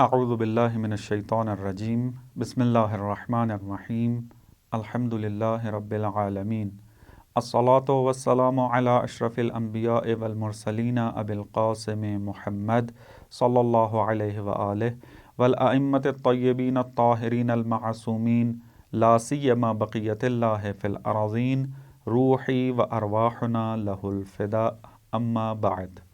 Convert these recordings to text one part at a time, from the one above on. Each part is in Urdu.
اعوذ باللہ من الشیطان الرجیم بسم اللہ الرحمن الرحیم الحمدللہ رب العالمین الصلاۃ والسلام علی اشرف الانبیاء والمرسلین ابی القاسم محمد صلی اللہ علیہ وآلہ والائمۃ الطیبین الطاہرین المعصومین لا سیما بقیت اللہ فی الارضین روحی و ارواحنا لہ الفداء اما بعد۔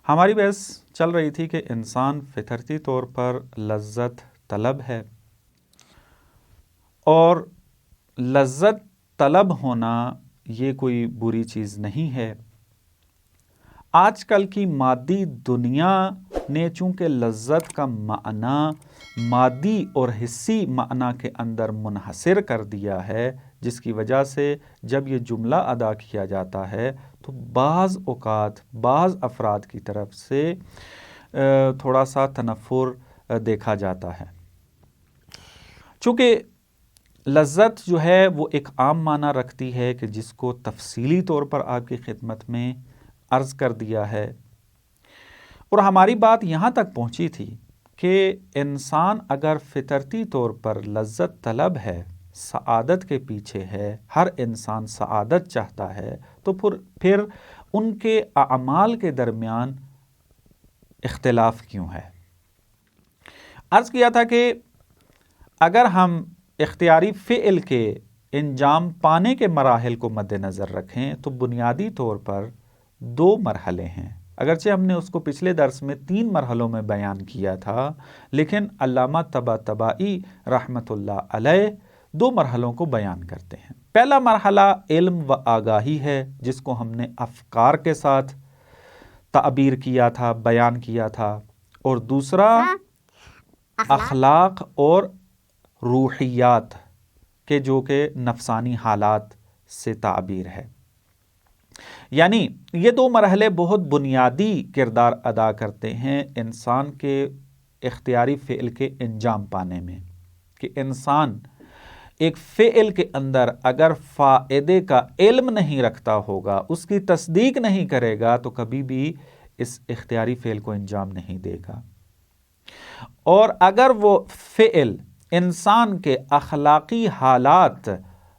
ہماری بحث چل رہی تھی کہ انسان فطرتی طور پر لذت طلب ہے، اور لذت طلب ہونا یہ کوئی بری چیز نہیں ہے۔ آج کل کی مادی دنیا نے چونکہ لذت کا معنی مادی اور حسی معنی کے اندر منحصر کر دیا ہے، جس کی وجہ سے جب یہ جملہ ادا کیا جاتا ہے تو بعض اوقات بعض افراد کی طرف سے تھوڑا سا تنفر دیکھا جاتا ہے۔ چونکہ لذت جو ہے وہ ایک عام معنی رکھتی ہے کہ جس کو تفصیلی طور پر آپ کی خدمت میں عرض کر دیا ہے، اور ہماری بات یہاں تک پہنچی تھی کہ انسان اگر فطرتی طور پر لذت طلب ہے، سعادت کے پیچھے ہے، ہر انسان سعادت چاہتا ہے، تو پھر ان کے اعمال کے درمیان اختلاف کیوں ہے؟ عرض کیا تھا کہ اگر ہم اختیاری فعل کے انجام پانے کے مراحل کو مد نظر رکھیں تو بنیادی طور پر 2 مرحلے ہیں۔ اگرچہ ہم نے اس کو پچھلے درس میں 3 مرحلوں میں بیان کیا تھا، لیکن علامہ طباطبائی رحمۃ اللہ علیہ 2 مرحلوں کو بیان کرتے ہیں۔ پہلا مرحلہ علم و آگاہی ہے، جس کو ہم نے افکار کے ساتھ تعبیر کیا تھا، بیان کیا تھا، اور دوسرا اخلاق اور روحیات کے جو کہ نفسانی حالات سے تعبیر ہے۔ یعنی یہ 2 مرحلے بہت بنیادی کردار ادا کرتے ہیں انسان کے اختیاری فعل کے انجام پانے میں، کہ انسان ایک فعل کے اندر اگر فائدے کا علم نہیں رکھتا ہوگا، اس کی تصدیق نہیں کرے گا، تو کبھی بھی اس اختیاری فعل کو انجام نہیں دے گا۔ اور اگر وہ فعل انسان کے اخلاقی حالات،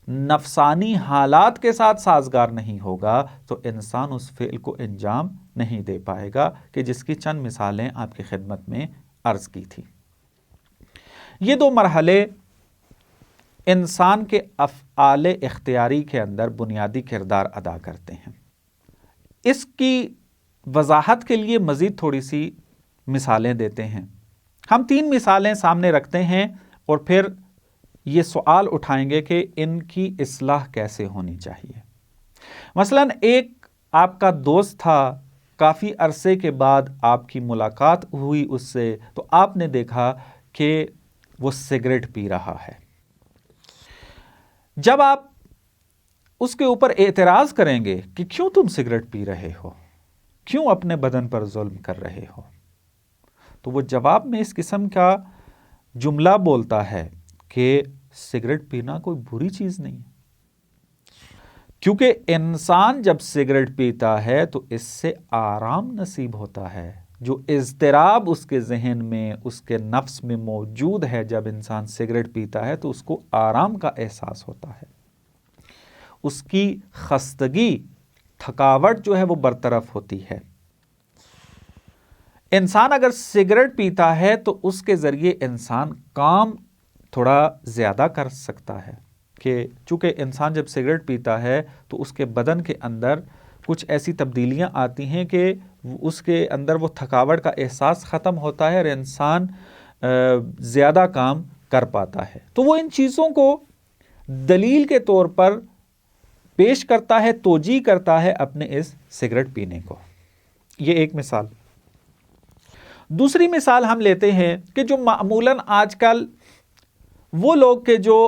نفسانی حالات کے ساتھ سازگار نہیں ہوگا تو انسان اس فعل کو انجام نہیں دے پائے گا، کہ جس کی چند مثالیں آپ کی خدمت میں عرض کی تھی۔ یہ 2 مرحلے انسان کے افعال اختیاری کے اندر بنیادی کردار ادا کرتے ہیں۔ اس کی وضاحت کے لیے مزید تھوڑی سی مثالیں دیتے ہیں۔ ہم 3 مثالیں سامنے رکھتے ہیں اور پھر یہ سوال اٹھائیں گے کہ ان کی اصلاح کیسے ہونی چاہیے۔ مثلاً ایک آپ کا دوست تھا، کافی عرصے کے بعد آپ کی ملاقات ہوئی اس سے، تو آپ نے دیکھا کہ وہ سگریٹ پی رہا ہے۔ جب آپ اس کے اوپر اعتراض کریں گے کہ کیوں تم سگریٹ پی رہے ہو، کیوں اپنے بدن پر ظلم کر رہے ہو، تو وہ جواب میں اس قسم کا جملہ بولتا ہے کہ سگریٹ پینا کوئی بری چیز نہیں ہے، کیونکہ انسان جب سگریٹ پیتا ہے تو اس سے آرام نصیب ہوتا ہے۔ جو اضطراب اس کے ذہن میں، اس کے نفس میں موجود ہے، جب انسان سگریٹ پیتا ہے تو اس کو آرام کا احساس ہوتا ہے، اس کی خستگی، تھکاوٹ جو ہے وہ برطرف ہوتی ہے۔ انسان اگر سگریٹ پیتا ہے تو اس کے ذریعے انسان کام تھوڑا زیادہ کر سکتا ہے، کہ چونکہ انسان جب سگریٹ پیتا ہے تو اس کے بدن کے اندر کچھ ایسی تبدیلیاں آتی ہیں کہ اس کے اندر وہ تھکاوٹ کا احساس ختم ہوتا ہے اور انسان زیادہ کام کر پاتا ہے۔ تو وہ ان چیزوں کو دلیل کے طور پر پیش کرتا ہے، توجیہ کرتا ہے اپنے اس سگریٹ پینے کو۔ یہ ایک مثال۔ دوسری مثال ہم لیتے ہیں کہ جو معمولاً آج کل وہ لوگ کہ جو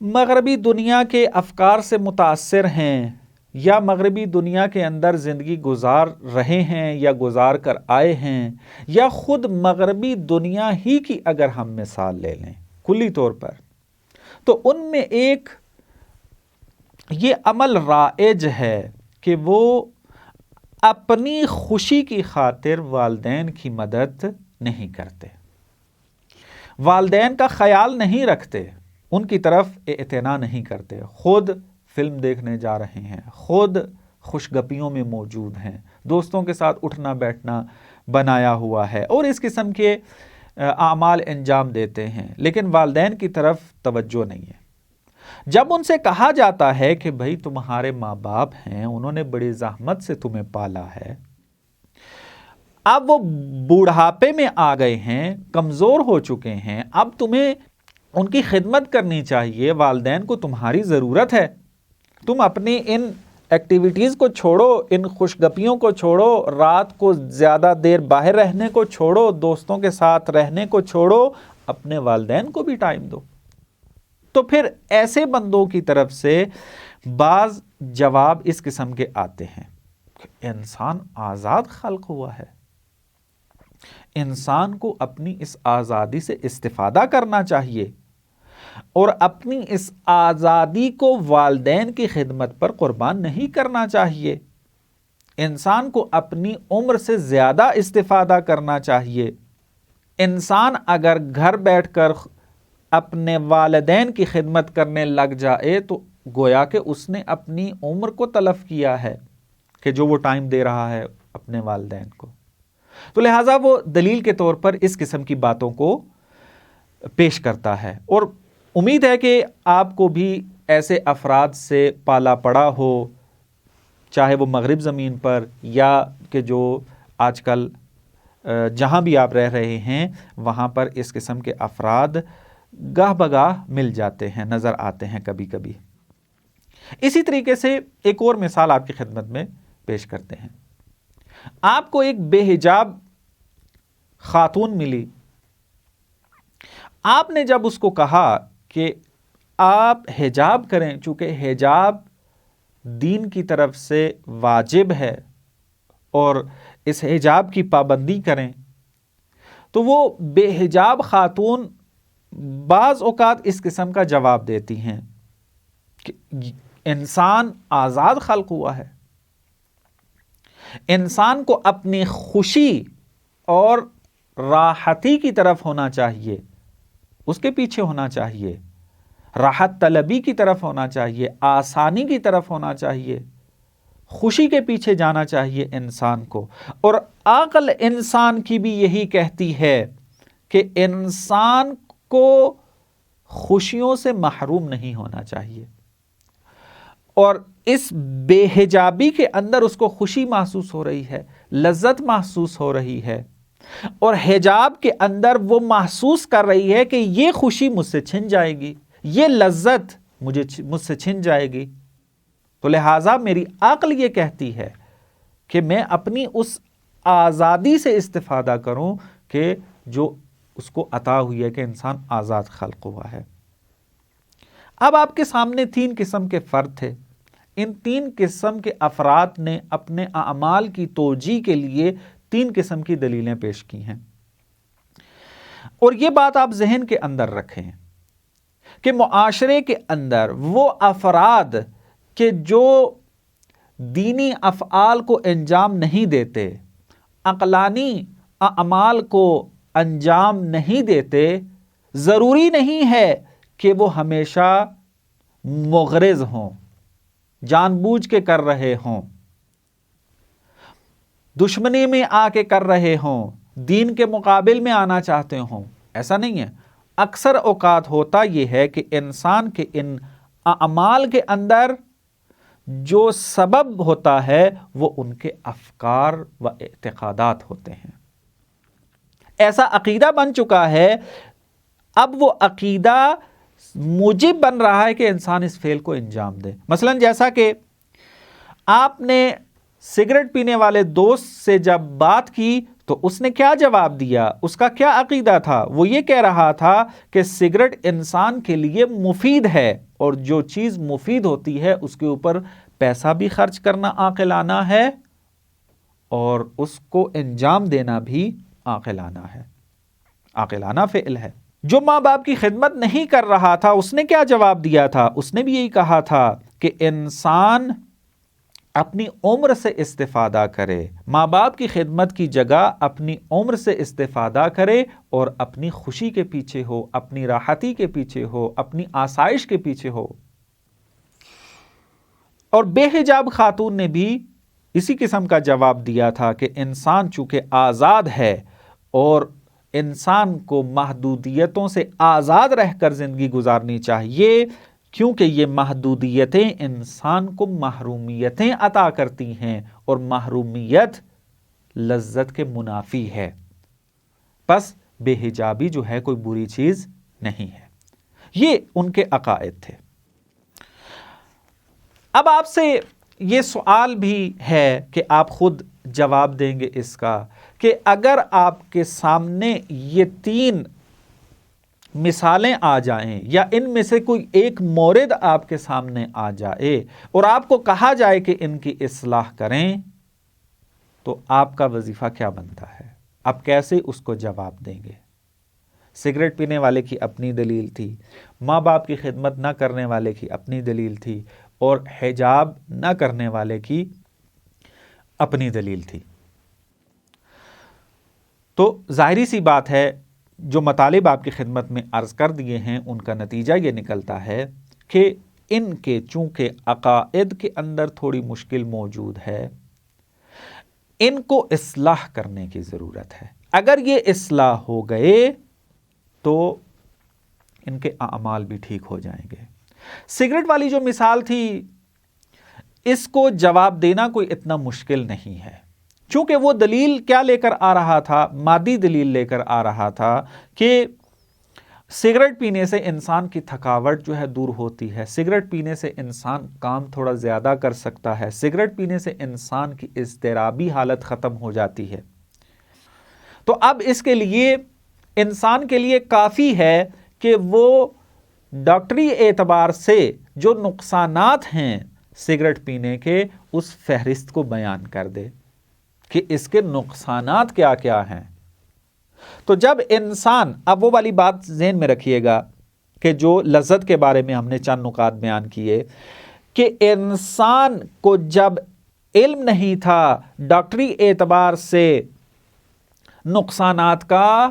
مغربی دنیا کے افکار سے متاثر ہیں، یا مغربی دنیا کے اندر زندگی گزار رہے ہیں یا گزار کر آئے ہیں، یا خود مغربی دنیا ہی کی اگر ہم مثال لے لیں کلی طور پر، تو ان میں ایک یہ عمل رائج ہے کہ وہ اپنی خوشی کی خاطر والدین کی مدد نہیں کرتے، والدین کا خیال نہیں رکھتے، ان کی طرف اعتنا نہیں کرتے، خود فلم دیکھنے جا رہے ہیں، خود خوشگپیوں میں موجود ہیں، دوستوں کے ساتھ اٹھنا بیٹھنا بنایا ہوا ہے اور اس قسم کے اعمال انجام دیتے ہیں، لیکن والدین کی طرف توجہ نہیں ہے۔ جب ان سے کہا جاتا ہے کہ بھائی تمہارے ماں باپ ہیں، انہوں نے بڑی زحمت سے تمہیں پالا ہے، اب وہ بوڑھاپے میں آ گئے ہیں، کمزور ہو چکے ہیں، اب تمہیں ان کی خدمت کرنی چاہیے، والدین کو تمہاری ضرورت ہے، تم اپنی ان ایکٹیویٹیز کو چھوڑو، ان خوشگپیوں کو چھوڑو، رات کو زیادہ دیر باہر رہنے کو چھوڑو، دوستوں کے ساتھ رہنے کو چھوڑو، اپنے والدین کو بھی ٹائم دو۔ تو پھر ایسے بندوں کی طرف سے بعض جواب اس قسم کے آتے ہیں کہ انسان آزاد خلق ہوا ہے، انسان کو اپنی اس آزادی سے استفادہ کرنا چاہیے اور اپنی اس آزادی کو والدین کی خدمت پر قربان نہیں کرنا چاہیے، انسان کو اپنی عمر سے زیادہ استفادہ کرنا چاہیے۔ انسان اگر گھر بیٹھ کر اپنے والدین کی خدمت کرنے لگ جائے تو گویا کہ اس نے اپنی عمر کو تلف کیا ہے کہ جو وہ ٹائم دے رہا ہے اپنے والدین کو۔ تو لہٰذا وہ دلیل کے طور پر اس قسم کی باتوں کو پیش کرتا ہے، اور امید ہے کہ آپ کو بھی ایسے افراد سے پالا پڑا ہو، چاہے وہ مغرب زمین پر یا کہ جو آج کل جہاں بھی آپ رہ رہے ہیں وہاں پر اس قسم کے افراد گاہ بگاہ مل جاتے ہیں، نظر آتے ہیں کبھی کبھی۔ اسی طریقے سے ایک اور مثال آپ کی خدمت میں پیش کرتے ہیں۔ آپ کو ایک بے حجاب خاتون ملی، آپ نے جب اس کو کہا کہ آپ حجاب کریں، چونکہ حجاب دین کی طرف سے واجب ہے اور اس حجاب کی پابندی کریں، تو وہ بے حجاب خاتون بعض اوقات اس قسم کا جواب دیتی ہیں کہ انسان آزاد خلق ہوا ہے، انسان کو اپنی خوشی اور راحتی کی طرف ہونا چاہیے، اس کے پیچھے ہونا چاہیے، راحت طلبی کی طرف ہونا چاہیے، آسانی کی طرف ہونا چاہیے، خوشی کے پیچھے جانا چاہیے انسان کو۔ اور عقل انسان کی بھی یہی کہتی ہے کہ انسان کو خوشیوں سے محروم نہیں ہونا چاہیے، اور اس بے حجابی کے اندر اس کو خوشی محسوس ہو رہی ہے، لذت محسوس ہو رہی ہے، اور حجاب کے اندر وہ محسوس کر رہی ہے کہ یہ خوشی مجھ سے چھن جائے گی، یہ لذت مجھ سے چھن جائے گی، تو لہٰذا میری عقل یہ کہتی ہے کہ میں اپنی اس آزادی سے استفادہ کروں کہ جو اس کو عطا ہوئی ہے کہ انسان آزاد خلق ہوا ہے۔ اب آپ کے سامنے تین قسم کے فرد تھے، ان تین قسم کے افراد نے اپنے اعمال کی توجیہ کے لیے تین قسم کی دلیلیں پیش کی ہیں، اور یہ بات آپ ذہن کے اندر رکھیں کہ معاشرے کے اندر وہ افراد کہ جو دینی افعال کو انجام نہیں دیتے، عقلانی اعمال کو انجام نہیں دیتے، ضروری نہیں ہے کہ وہ ہمیشہ مغرض ہوں، جان بوجھ کے کر رہے ہوں، دشمنی میں آ کے کر رہے ہوں، دین کے مقابل میں آنا چاہتے ہوں، ایسا نہیں ہے۔ اکثر اوقات ہوتا یہ ہے کہ انسان کے ان اعمال کے اندر جو سبب ہوتا ہے وہ ان کے افکار و اعتقادات ہوتے ہیں، ایسا عقیدہ بن چکا ہے، اب وہ عقیدہ موجب بن رہا ہے کہ انسان اس فعل کو انجام دے۔ مثلا جیسا کہ آپ نے سگریٹ پینے والے دوست سے جب بات کی تو اس نے کیا جواب دیا، اس کا کیا عقیدہ تھا، وہ یہ کہہ رہا تھا کہ سگریٹ انسان کے لیے مفید ہے، اور جو چیز مفید ہوتی ہے اس کے اوپر پیسہ بھی خرچ کرنا عاقلانہ ہے اور اس کو انجام دینا بھی عاقلانہ ہے، عاقلانہ فعل ہے۔ جو ماں باپ کی خدمت نہیں کر رہا تھا اس نے کیا جواب دیا تھا، اس نے بھی یہی کہا تھا کہ انسان اپنی عمر سے استفادہ کرے، ماں باپ کی خدمت کی جگہ اپنی عمر سے استفادہ کرے اور اپنی خوشی کے پیچھے ہو، اپنی راحتی کے پیچھے ہو، اپنی آسائش کے پیچھے ہو۔ اور بے حجاب خاتون نے بھی اسی قسم کا جواب دیا تھا کہ انسان چونکہ آزاد ہے اور انسان کو محدودیتوں سے آزاد رہ کر زندگی گزارنی چاہیے، کیونکہ یہ محدودیتیں انسان کو محرومیتیں عطا کرتی ہیں اور محرومیت لذت کے منافی ہے۔ پس بے حجابی جو ہے کوئی بری چیز نہیں ہے۔ یہ ان کے عقائد تھے۔ اب آپ سے یہ سوال بھی ہے کہ آپ خود جواب دیں گے اس کا، کہ اگر آپ کے سامنے یہ 3 مثالیں آ جائیں یا ان میں سے کوئی ایک مورد آپ کے سامنے آ جائے اور آپ کو کہا جائے کہ ان کی اصلاح کریں، تو آپ کا وظیفہ کیا بنتا ہے؟ آپ کیسے اس کو جواب دیں گے؟ سگریٹ پینے والے کی اپنی دلیل تھی، ماں باپ کی خدمت نہ کرنے والے کی اپنی دلیل تھی، اور حجاب نہ کرنے والے کی اپنی دلیل تھی۔ تو ظاہری سی بات ہے، جو مطالب آپ کی خدمت میں عرض کر دیے ہیں ان کا نتیجہ یہ نکلتا ہے کہ ان کے چونکہ عقائد کے اندر تھوڑی مشکل موجود ہے، ان کو اصلاح کرنے کی ضرورت ہے۔ اگر یہ اصلاح ہو گئے تو ان کے اعمال بھی ٹھیک ہو جائیں گے۔ سگریٹ والی جو مثال تھی، اس کو جواب دینا کوئی اتنا مشکل نہیں ہے، چونکہ وہ دلیل کیا لے کر آ رہا تھا؟ مادی دلیل لے کر آ رہا تھا کہ سگریٹ پینے سے انسان کی تھکاوٹ جو ہے دور ہوتی ہے، سگریٹ پینے سے انسان کام تھوڑا زیادہ کر سکتا ہے، سگریٹ پینے سے انسان کی اضطرابی حالت ختم ہو جاتی ہے۔ تو اب اس کے لیے انسان کے لیے کافی ہے کہ وہ ڈاکٹری اعتبار سے جو نقصانات ہیں سگریٹ پینے کے، اس فہرست کو بیان کر دے کہ اس کے نقصانات کیا کیا ہیں۔ تو جب انسان، اب وہ والی بات ذہن میں رکھیے گا کہ جو لذت کے بارے میں ہم نے چند نکات بیان کیے، کہ انسان کو جب علم نہیں تھا ڈاکٹری اعتبار سے نقصانات کا،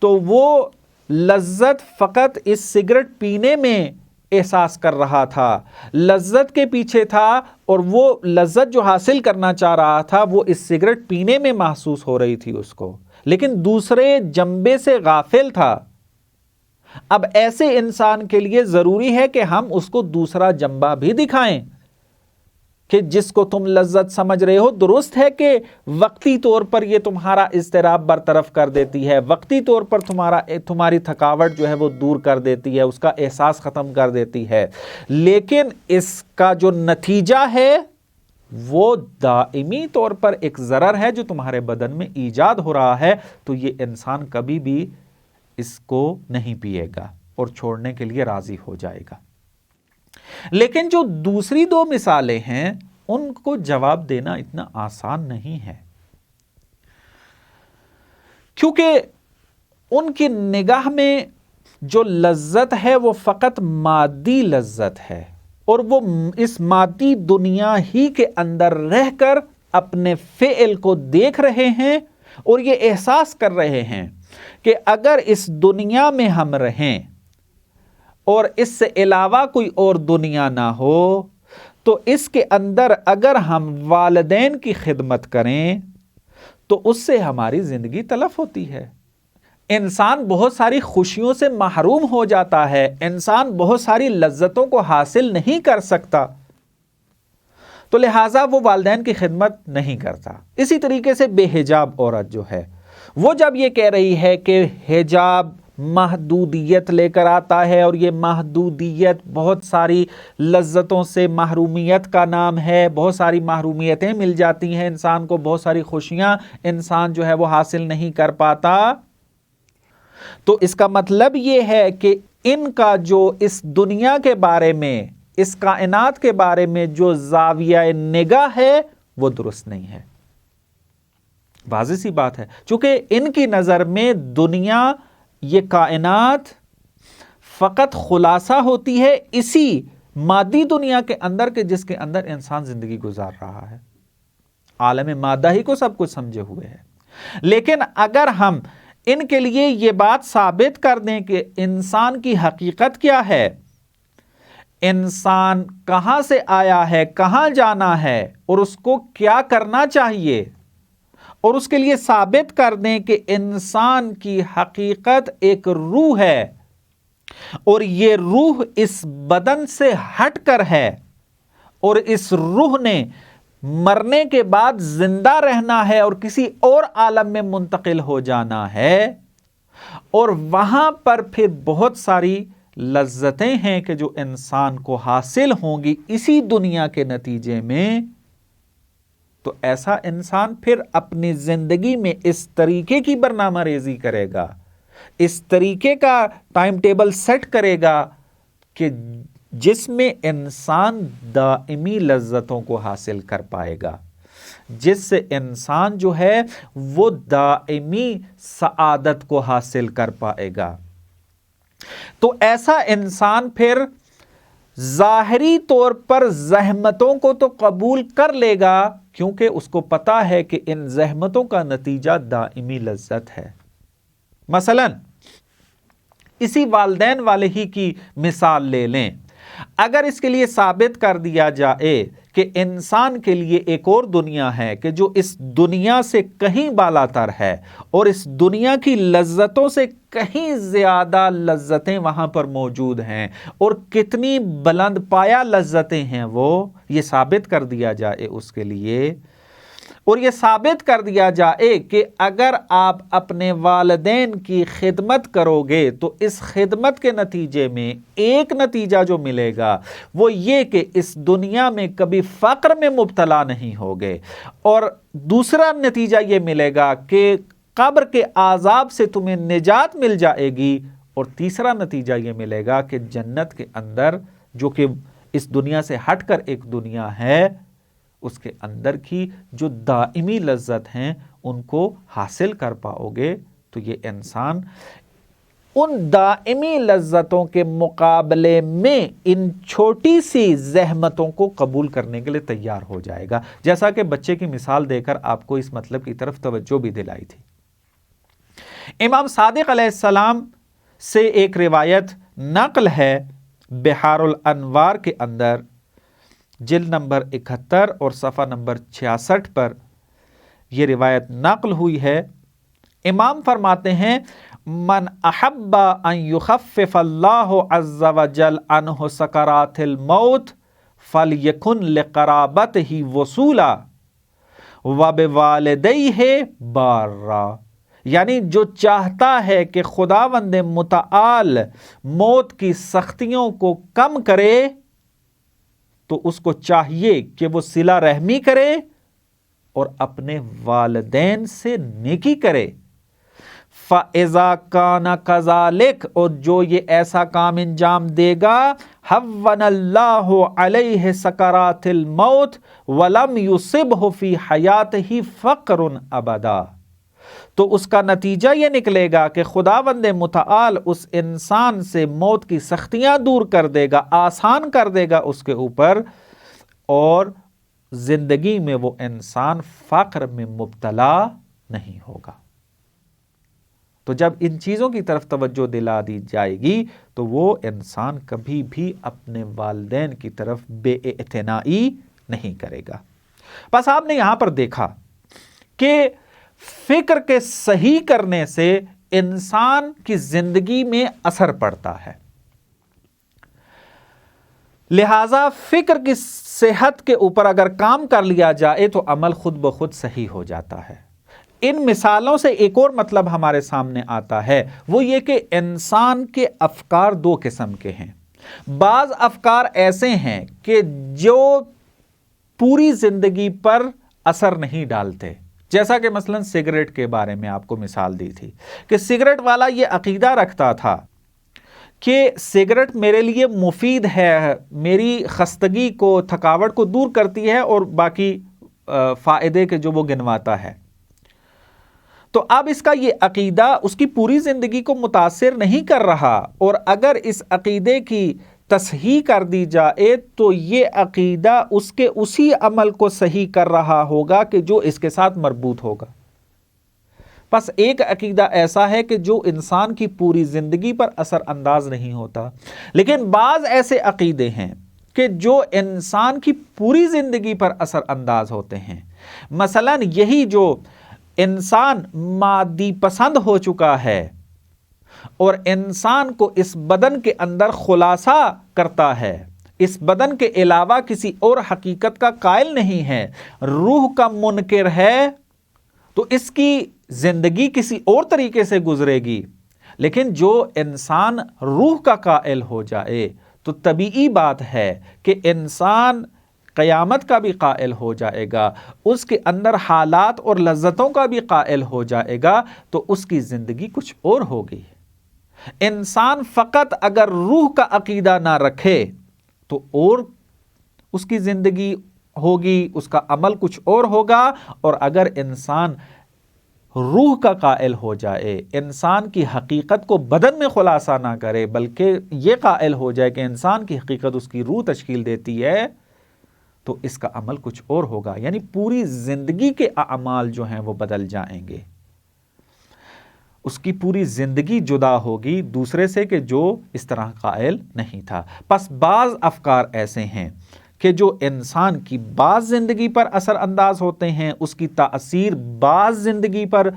تو وہ لذت فقط اس سگریٹ پینے میں احساس کر رہا تھا، لذت کے پیچھے تھا، اور وہ لذت جو حاصل کرنا چاہ رہا تھا وہ اس سگریٹ پینے میں محسوس ہو رہی تھی اس کو، لیکن دوسرے جنبے سے غافل تھا۔ اب ایسے انسان کے لیے ضروری ہے کہ ہم اس کو دوسرا جنبہ بھی دکھائیں کہ جس کو تم لذت سمجھ رہے ہو، درست ہے کہ وقتی طور پر یہ تمہارا اضطراب برطرف کر دیتی ہے، وقتی طور پر تمہاری تھکاوٹ جو ہے وہ دور کر دیتی ہے، اس کا احساس ختم کر دیتی ہے، لیکن اس کا جو نتیجہ ہے وہ دائمی طور پر ایک ضرر ہے جو تمہارے بدن میں ایجاد ہو رہا ہے۔ تو یہ انسان کبھی بھی اس کو نہیں پیے گا اور چھوڑنے کے لیے راضی ہو جائے گا۔ لیکن جو دوسری 2 مثالیں ہیں ان کو جواب دینا اتنا آسان نہیں ہے، کیونکہ ان کی نگاہ میں جو لذت ہے وہ فقط مادی لذت ہے، اور وہ اس مادی دنیا ہی کے اندر رہ کر اپنے فعل کو دیکھ رہے ہیں اور یہ احساس کر رہے ہیں کہ اگر اس دنیا میں ہم رہیں اور اس سے علاوہ کوئی اور دنیا نہ ہو، تو اس کے اندر اگر ہم والدین کی خدمت کریں تو اس سے ہماری زندگی تلف ہوتی ہے، انسان بہت ساری خوشیوں سے محروم ہو جاتا ہے، انسان بہت ساری لذتوں کو حاصل نہیں کر سکتا، تو لہٰذا وہ والدین کی خدمت نہیں کرتا۔ اسی طریقے سے بے حجاب عورت جو ہے، وہ جب یہ کہہ رہی ہے کہ حجاب محدودیت لے کر آتا ہے اور یہ محدودیت بہت ساری لذتوں سے محرومیت کا نام ہے، بہت ساری محرومیتیں مل جاتی ہیں انسان کو، بہت ساری خوشیاں انسان جو ہے وہ حاصل نہیں کر پاتا، تو اس کا مطلب یہ ہے کہ ان کا جو اس دنیا کے بارے میں، اس کائنات کے بارے میں جو زاویہ نگاہ ہے وہ درست نہیں ہے۔ واضح سی بات ہے، چونکہ ان کی نظر میں دنیا، یہ کائنات فقط خلاصہ ہوتی ہے اسی مادی دنیا کے اندر کہ جس کے اندر انسان زندگی گزار رہا ہے، عالم مادہ ہی کو سب کچھ سمجھے ہوئے ہے۔ لیکن اگر ہم ان کے لیے یہ بات ثابت کر دیں کہ انسان کی حقیقت کیا ہے، انسان کہاں سے آیا ہے، کہاں جانا ہے اور اس کو کیا کرنا چاہیے، اور اس کے لیے ثابت کر دیں کہ انسان کی حقیقت ایک روح ہے اور یہ روح اس بدن سے ہٹ کر ہے، اور اس روح نے مرنے کے بعد زندہ رہنا ہے اور کسی اور عالم میں منتقل ہو جانا ہے، اور وہاں پر پھر بہت ساری لذتیں ہیں کہ جو انسان کو حاصل ہوں گی اسی دنیا کے نتیجے میں، تو ایسا انسان پھر اپنی زندگی میں اس طریقے کی برنامہ ریزی کرے گا، اس طریقے کا ٹائم ٹیبل سیٹ کرے گا کہ جس میں انسان دائمی لذتوں کو حاصل کر پائے گا، جس سے انسان جو ہے وہ دائمی سعادت کو حاصل کر پائے گا۔ تو ایسا انسان پھر ظاہری طور پر زحمتوں کو تو قبول کر لے گا، کیونکہ اس کو پتا ہے کہ ان زحمتوں کا نتیجہ دائمی لذت ہے۔ مثلا اسی والدین والے ہی کی مثال لے لیں، اگر اس کے لیے ثابت کر دیا جائے کہ انسان کے لیے ایک اور دنیا ہے کہ جو اس دنیا سے کہیں بالا تر ہے اور اس دنیا کی لذتوں سے کہیں زیادہ لذتیں وہاں پر موجود ہیں، اور کتنی بلند پایہ لذتیں ہیں وہ، یہ ثابت کر دیا جائے اس کے لیے، اور یہ ثابت کر دیا جائے کہ اگر آپ اپنے والدین کی خدمت کرو گے تو اس خدمت کے نتیجے میں ایک نتیجہ جو ملے گا وہ یہ کہ اس دنیا میں کبھی فقر میں مبتلا نہیں ہوگے، اور دوسرا نتیجہ یہ ملے گا کہ قبر کے عذاب سے تمہیں نجات مل جائے گی، اور تیسرا نتیجہ یہ ملے گا کہ جنت کے اندر جو کہ اس دنیا سے ہٹ کر ایک دنیا ہے، اس کے اندر کی جو دائمی لذت ہیں ان کو حاصل کر پاؤ گے۔ تو یہ انسان ان دائمی لذتوں کے مقابلے میں ان چھوٹی سی زحمتوں کو قبول کرنے کے لیے تیار ہو جائے گا، جیسا کہ بچے کی مثال دے کر آپ کو اس مطلب کی طرف توجہ بھی دلائی تھی۔ امام صادق علیہ السلام سے ایک روایت نقل ہے بحار الانوار کے اندر، جلد نمبر 71 اور صفحہ نمبر 66 پر یہ روایت نقل ہوئی ہے۔ امام فرماتے ہیں، من احب ان یخفف اللہ عز وجل عنہ سکرات الموت فلیکن لقرابتہ وصولا وبوالدیہ بارا، یعنی جو چاہتا ہے کہ خداوند متعال موت کی سختیوں کو کم کرے تو اس کو چاہیے کہ وہ صلہ رحمی کرے اور اپنے والدین سے نیکی کرے۔ فَإِذَا كَانَ كَذَلِكَ، اور جو یہ ایسا کام انجام دے گا، حَوَّنَ اللَّهُ عَلَيْهِ سَكَرَاتِ الْمَوْتِ وَلَمْ يُصِبْهُ فِي حَيَاتِهِ فَقْرٌ أَبَدًا، تو اس کا نتیجہ یہ نکلے گا کہ خداوند متعال اس انسان سے موت کی سختیاں دور کر دے گا، آسان کر دے گا اس کے اوپر، اور زندگی میں وہ انسان فقر میں مبتلا نہیں ہوگا۔ تو جب ان چیزوں کی طرف توجہ دلا دی جائے گی تو وہ انسان کبھی بھی اپنے والدین کی طرف بے اعتنائی نہیں کرے گا۔ بس آپ نے یہاں پر دیکھا کہ فکر کے صحیح کرنے سے انسان کی زندگی میں اثر پڑتا ہے، لہذا فکر کی صحت کے اوپر اگر کام کر لیا جائے تو عمل خود بخود صحیح ہو جاتا ہے۔ ان مثالوں سے ایک اور مطلب ہمارے سامنے آتا ہے، وہ یہ کہ انسان کے افکار دو قسم کے ہیں۔ بعض افکار ایسے ہیں کہ جو پوری زندگی پر اثر نہیں ڈالتے، جیسا کہ مثلا سگریٹ کے بارے میں آپ کو مثال دی تھی کہ سگریٹ والا یہ عقیدہ رکھتا تھا کہ سگریٹ میرے لیے مفید ہے، میری خستگی کو، تھکاوٹ کو دور کرتی ہے اور باقی فائدے کے جو وہ گنواتا ہے۔ تو اب اس کا یہ عقیدہ اس کی پوری زندگی کو متاثر نہیں کر رہا، اور اگر اس عقیدے کی تصحیح کر دی جائے تو یہ عقیدہ اس کے اسی عمل کو صحیح کر رہا ہوگا کہ جو اس کے ساتھ مربوط ہوگا۔ پس ایک عقیدہ ایسا ہے کہ جو انسان کی پوری زندگی پر اثر انداز نہیں ہوتا، لیکن بعض ایسے عقیدے ہیں کہ جو انسان کی پوری زندگی پر اثر انداز ہوتے ہیں۔ مثلا یہی جو انسان مادی پسند ہو چکا ہے اور انسان کو اس بدن کے اندر خلاصہ کرتا ہے، اس بدن کے علاوہ کسی اور حقیقت کا قائل نہیں ہے، روح کا منکر ہے، تو اس کی زندگی کسی اور طریقے سے گزرے گی۔ لیکن جو انسان روح کا قائل ہو جائے تو طبیعی بات ہے کہ انسان قیامت کا بھی قائل ہو جائے گا، اس کے اندر حالات اور لذتوں کا بھی قائل ہو جائے گا، تو اس کی زندگی کچھ اور ہوگی۔ انسان فقط اگر روح کا عقیدہ نہ رکھے تو اور اس کی زندگی ہوگی، اس کا عمل کچھ اور ہوگا، اور اگر انسان روح کا قائل ہو جائے، انسان کی حقیقت کو بدن میں خلاصہ نہ کرے بلکہ یہ قائل ہو جائے کہ انسان کی حقیقت اس کی روح تشکیل دیتی ہے، تو اس کا عمل کچھ اور ہوگا، یعنی پوری زندگی کے اعمال جو ہیں وہ بدل جائیں گے۔ اس کی پوری زندگی جدا ہوگی دوسرے سے کہ جو اس طرح قائل نہیں تھا۔ پس بعض افکار ایسے ہیں کہ جو انسان کی بعض زندگی پر اثر انداز ہوتے ہیں، اس کی تاثیر بعض زندگی پر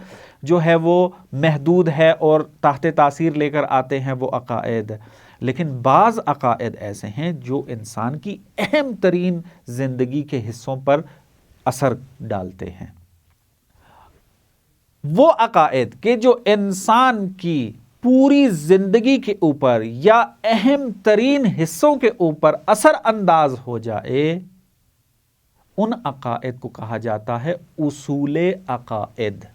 جو ہے وہ محدود ہے اور تحت تاثیر لے کر آتے ہیں وہ عقائد، لیکن بعض عقائد ایسے ہیں جو انسان کی اہم ترین زندگی کے حصوں پر اثر ڈالتے ہیں۔ وہ عقائد کہ جو انسان کی پوری زندگی کے اوپر یا اہم ترین حصوں کے اوپر اثر انداز ہو جائے، ان عقائد کو کہا جاتا ہے اصول عقائد۔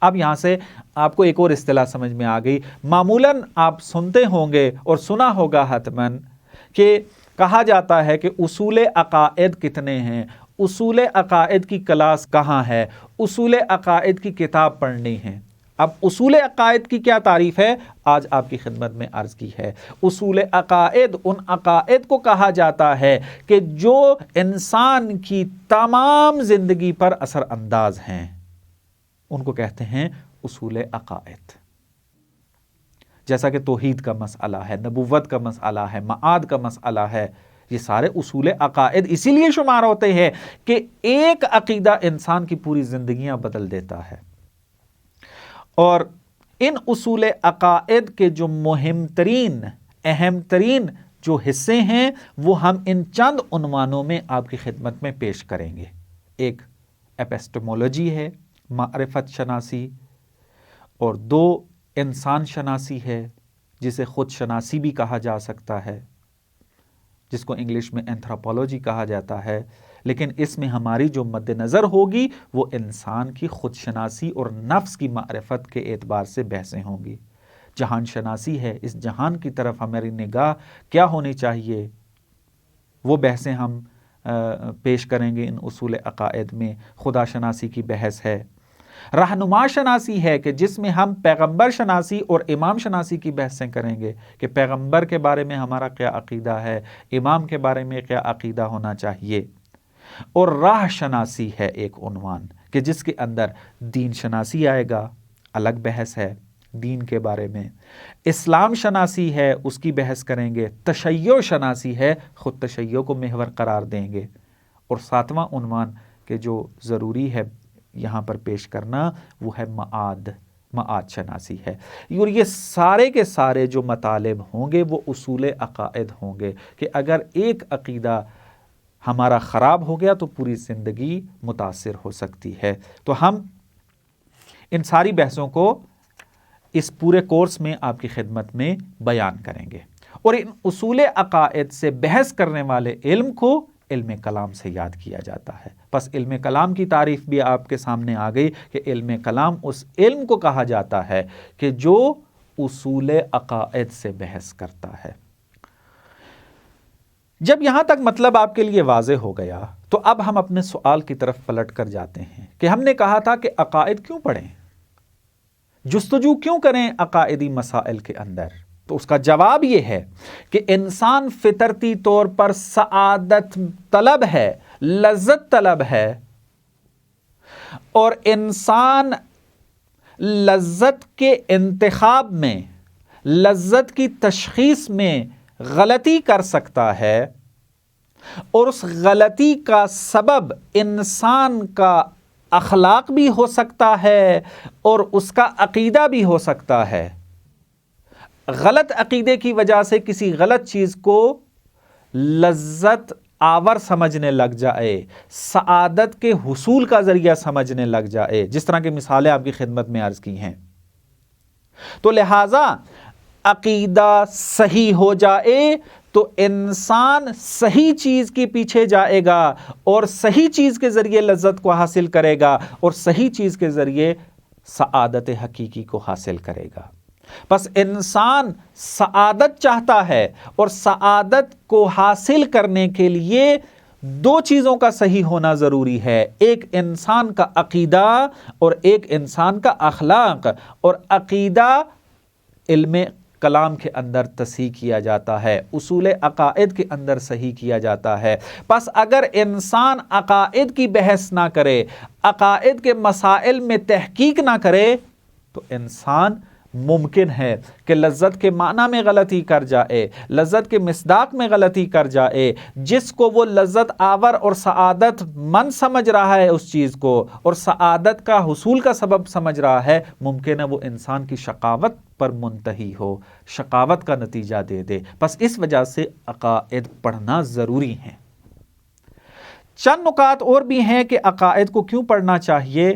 اب یہاں سے آپ کو ایک اور اصطلاح سمجھ میں آ گئی۔ معمولاً آپ سنتے ہوں گے اور سنا ہوگا حتماً کہ کہا جاتا ہے کہ اصول عقائد کتنے ہیں، اصول عقائد کی کلاس کہاں ہے، اصول عقائد کی کتاب پڑھنی ہے۔ اب اصول عقائد کی کیا تعریف ہے، آج آپ کی خدمت میں عرض کی ہے۔ اصول عقائد ان عقائد کو کہا جاتا ہے کہ جو انسان کی تمام زندگی پر اثر انداز ہیں، ان کو کہتے ہیں اصول عقائد۔ جیسا کہ توحید کا مسئلہ ہے، نبوت کا مسئلہ ہے، معاد کا مسئلہ ہے، یہ سارے اصول عقائد اسی لیے شمار ہوتے ہیں کہ ایک عقیدہ انسان کی پوری زندگیاں بدل دیتا ہے۔ اور ان اصول عقائد کے جو مہم ترین، اہم ترین جو حصے ہیں وہ ہم ان چند عنوانوں میں آپ کی خدمت میں پیش کریں گے۔ ایک ایپسٹمولوجی ہے، معرفت شناسی، اور دو انسان شناسی ہے جسے خود شناسی بھی کہا جا سکتا ہے، جس کو انگلش میں اینتھروپولوجی کہا جاتا ہے، لیکن اس میں ہماری جو مد نظر ہوگی وہ انسان کی خود شناسی اور نفس کی معرفت کے اعتبار سے بحثیں ہوں گی۔ جہان شناسی ہے، اس جہان کی طرف ہماری نگاہ کیا ہونی چاہیے، وہ بحثیں ہم پیش کریں گے ان اصول عقائد میں۔ خدا شناسی کی بحث ہے۔ رہنما شناسی ہے کہ جس میں ہم پیغمبر شناسی اور امام شناسی کی بحثیں کریں گے کہ پیغمبر کے بارے میں ہمارا کیا عقیدہ ہے، امام کے بارے میں کیا عقیدہ ہونا چاہیے۔ اور راہ شناسی ہے ایک عنوان کہ جس کے اندر دین شناسی آئے گا، الگ بحث ہے دین کے بارے میں۔ اسلام شناسی ہے، اس کی بحث کریں گے۔ تشیع شناسی ہے، خود تشیع کو محور قرار دیں گے۔ اور ساتواں عنوان کہ جو ضروری ہے یہاں پر پیش کرنا وہ ہے معاد شناسی ہے۔ اور یہ سارے کے سارے جو مطالب ہوں گے وہ اصول عقائد ہوں گے کہ اگر ایک عقیدہ ہمارا خراب ہو گیا تو پوری زندگی متاثر ہو سکتی ہے۔ تو ہم ان ساری بحثوں کو اس پورے کورس میں آپ کی خدمت میں بیان کریں گے۔ اور ان اصول عقائد سے بحث کرنے والے علم کو علم کلام سے یاد کیا جاتا ہے۔ پس علم کلام کی تعریف بھی آپ کے سامنے آ گئی کہ علم کلام اس علم کو کہا جاتا ہے کہ جو اصول عقائد سے بحث کرتا ہے۔ جب یہاں تک مطلب آپ کے لیے واضح ہو گیا تو اب ہم اپنے سوال کی طرف پلٹ کر جاتے ہیں کہ ہم نے کہا تھا کہ عقائد کیوں پڑھیں، جستجو کیوں کریں عقائدی مسائل کے اندر۔ تو اس کا جواب یہ ہے کہ انسان فطرتی طور پر سعادت طلب ہے، لذت طلب ہے، اور انسان لذت کے انتخاب میں، لذت کی تشخیص میں غلطی کر سکتا ہے، اور اس غلطی کا سبب انسان کا اخلاق بھی ہو سکتا ہے اور اس کا عقیدہ بھی ہو سکتا ہے۔ غلط عقیدے کی وجہ سے کسی غلط چیز کو لذت آور سمجھنے لگ جائے، سعادت کے حصول کا ذریعہ سمجھنے لگ جائے، جس طرح کی مثالیں آپ کی خدمت میں عرض کی ہیں۔ تو لہٰذا عقیدہ صحیح ہو جائے تو انسان صحیح چیز کے پیچھے جائے گا اور صحیح چیز کے ذریعے لذت کو حاصل کرے گا اور صحیح چیز کے ذریعے سعادت حقیقی کو حاصل کرے گا۔ پس انسان سعادت چاہتا ہے، اور سعادت کو حاصل کرنے کے لیے دو چیزوں کا صحیح ہونا ضروری ہے، ایک انسان کا عقیدہ اور ایک انسان کا اخلاق۔ اور عقیدہ علم کلام کے اندر تصحیح کیا جاتا ہے، اصول عقائد کے اندر صحیح کیا جاتا ہے۔ پس اگر انسان عقائد کی بحث نہ کرے، عقائد کے مسائل میں تحقیق نہ کرے، تو انسان ممکن ہے کہ لذت کے معنی میں غلطی کر جائے، لذت کے مصداق میں غلطی کر جائے۔ جس کو وہ لذت آور اور سعادت مند سمجھ رہا ہے اس چیز کو، اور سعادت کا حصول کا سبب سمجھ رہا ہے، ممکن ہے وہ انسان کی شقاوت پر منتہی ہو، شقاوت کا نتیجہ دے دے۔ بس اس وجہ سے عقائد پڑھنا ضروری ہے۔ چند نکات اور بھی ہیں کہ عقائد کو کیوں پڑھنا چاہیے۔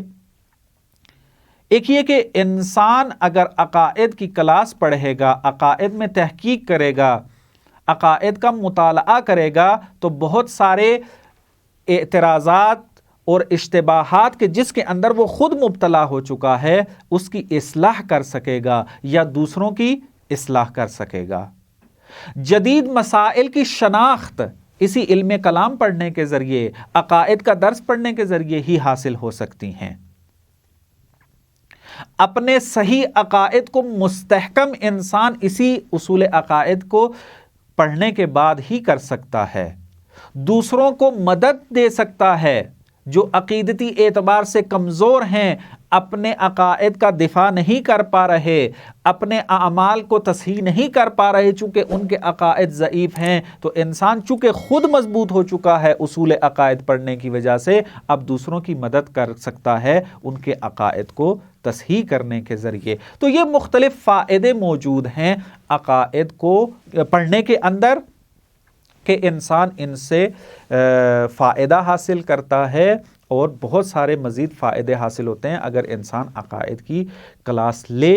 ایک یہ کہ انسان اگر عقائد کی کلاس پڑھے گا، عقائد میں تحقیق کرے گا، عقائد کا مطالعہ کرے گا، تو بہت سارے اعتراضات اور اشتباہات کے جس کے اندر وہ خود مبتلا ہو چکا ہے، اس کی اصلاح کر سکے گا یا دوسروں کی اصلاح کر سکے گا۔ جدید مسائل کی شناخت اسی علم کلام پڑھنے کے ذریعے، عقائد کا درس پڑھنے کے ذریعے ہی حاصل ہو سکتی ہیں۔ اپنے صحیح عقائد کو مستحکم انسان اسی اصول عقائد کو پڑھنے کے بعد ہی کر سکتا ہے۔ دوسروں کو مدد دے سکتا ہے جو عقیدتی اعتبار سے کمزور ہیں، اپنے عقائد کا دفاع نہیں کر پا رہے، اپنے اعمال کو تصحیح نہیں کر پا رہے چونکہ ان کے عقائد ضعیف ہیں، تو انسان چونکہ خود مضبوط ہو چکا ہے اصول عقائد پڑھنے کی وجہ سے، اب دوسروں کی مدد کر سکتا ہے ان کے عقائد کو تصحیح کرنے کے ذریعے۔ تو یہ مختلف فائدے موجود ہیں عقائد کو پڑھنے کے اندر کہ انسان ان سے فائدہ حاصل کرتا ہے، اور بہت سارے مزید فائدے حاصل ہوتے ہیں اگر انسان عقائد کی کلاس لے،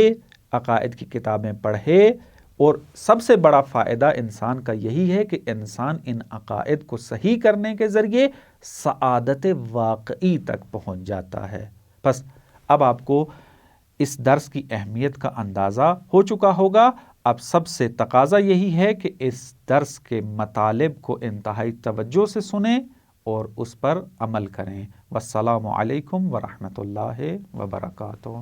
عقائد کی کتابیں پڑھے۔ اور سب سے بڑا فائدہ انسان کا یہی ہے کہ انسان ان عقائد کو صحیح کرنے کے ذریعے سعادت واقعی تک پہنچ جاتا ہے۔ بس اب آپ کو اس درس کی اہمیت کا اندازہ ہو چکا ہوگا۔ اب سب سے تقاضا یہی ہے کہ اس درس کے مطالب کو انتہائی توجہ سے سنیں اور اس پر عمل کریں۔ والسلام علیکم ورحمۃ اللہ وبرکاتہ۔